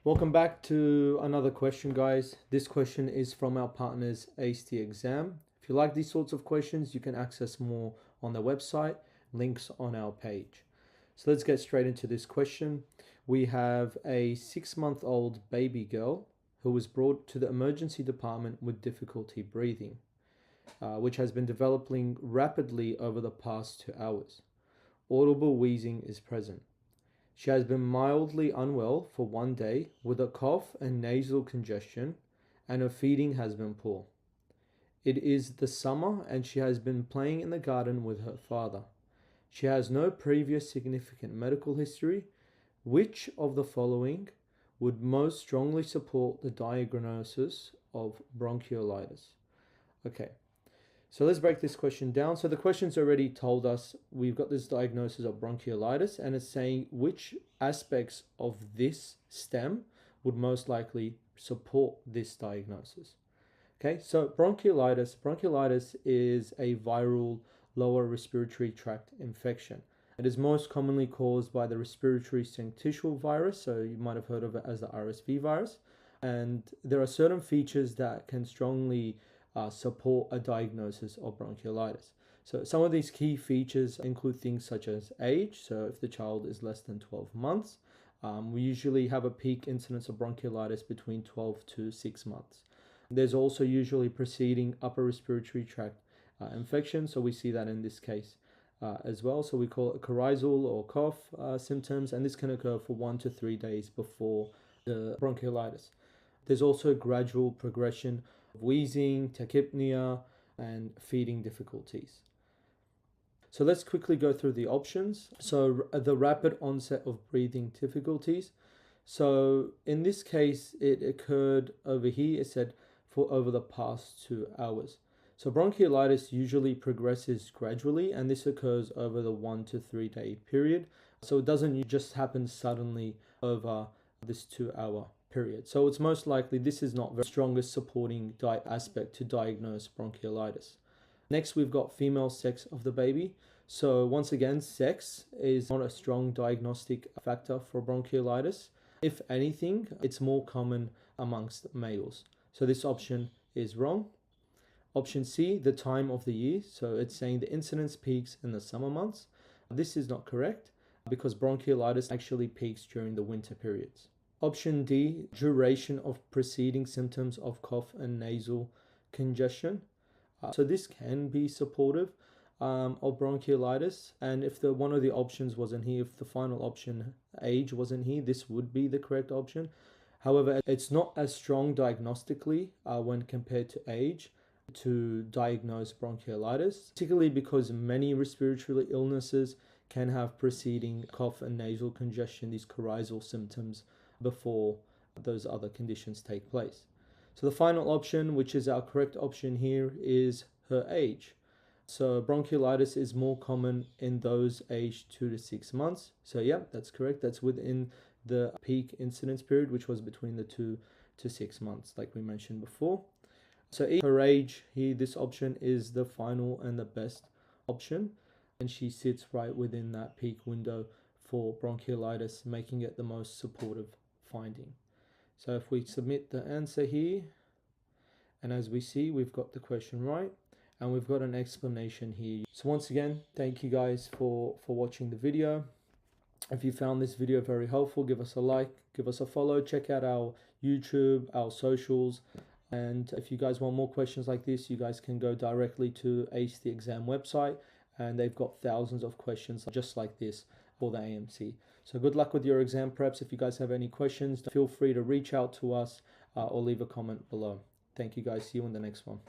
Welcome back to another question, guys. This question is from our partners ACE Exam. If you like these sorts of questions, you can access more on their website, links on our page. So let's get straight into this question. We have a 6-month-old baby girl who was brought to the emergency department with difficulty breathing, which has been developing rapidly over the past 2 hours. Audible wheezing is present. She has been mildly unwell for 1 day with a cough and nasal congestion, and her feeding has been poor. It is the summer and she has been playing in the garden with her father. She has no previous significant medical history. Which of the following would most strongly support the diagnosis of bronchiolitis? Okay. So let's break this question down. So the question's already told us we've got this diagnosis of bronchiolitis, and it's saying which aspects of this stem would most likely support this diagnosis. Okay, so bronchiolitis is a viral lower respiratory tract infection. It is most commonly caused by the respiratory syncytial virus, so you might have heard of it as the RSV virus. And there are certain features that can strongly support a diagnosis of bronchiolitis. So some of these key features include things such as age. So if the child is less than 12 months, we usually have a peak incidence of bronchiolitis between 12 to 6 months. There's also usually preceding upper respiratory tract infection. So we see that in this case as well. So we call it coryzal or cough symptoms, and this can occur for 1 to 3 days before the bronchiolitis. There's also gradual progression of wheezing, tachypnea, and feeding difficulties. So let's quickly go through the options. So the rapid onset of breathing difficulties. So in this case, it occurred over here, it said for over the past 2 hours. So bronchiolitis usually progresses gradually, and this occurs over the 1 to 3 day period. So it doesn't just happen suddenly over this 2 hour period. So it's most likely this is not the strongest supporting aspect to diagnose bronchiolitis. Next, we've got female sex of the baby. So once again, sex is not a strong diagnostic factor for bronchiolitis. If anything, it's more common amongst males. So this option is wrong. Option C, the time of the year. So it's saying the incidence peaks in the summer months. This is not correct because bronchiolitis actually peaks during the winter periods. Option D, duration of preceding symptoms of cough and nasal congestion. So this can be supportive of bronchiolitis, and if one of the options wasn't here, if the final option age wasn't here, this would be the correct option. However, it's not as strong diagnostically when compared to age to diagnose bronchiolitis, particularly because many respiratory illnesses can have preceding cough and nasal congestion, these coryzal symptoms, before those other conditions take place. So the final option, which is our correct option here, is her age. So bronchiolitis is more common in those aged 2 to 6 months. So yeah, that's correct. That's within the peak incidence period, which was between the 2 to 6 months, like we mentioned before. So her age here, this option is the final and the best option, and she sits right within that peak window for bronchiolitis, making it the most supportive finding. So if we submit the answer here, and as we see, we've got the question right, and we've got an explanation here. So once again, thank you guys for watching the video. If you found this video very helpful, give us a like, give us a follow, check out our YouTube, our socials, and if you guys want more questions like this, you guys can go directly to ACE Exam website, and they've got thousands of questions just like this for the AMC. So good luck with your exam preps. If you guys have any questions, feel free to reach out to us or leave a comment below. Thank you guys. See you in the next one.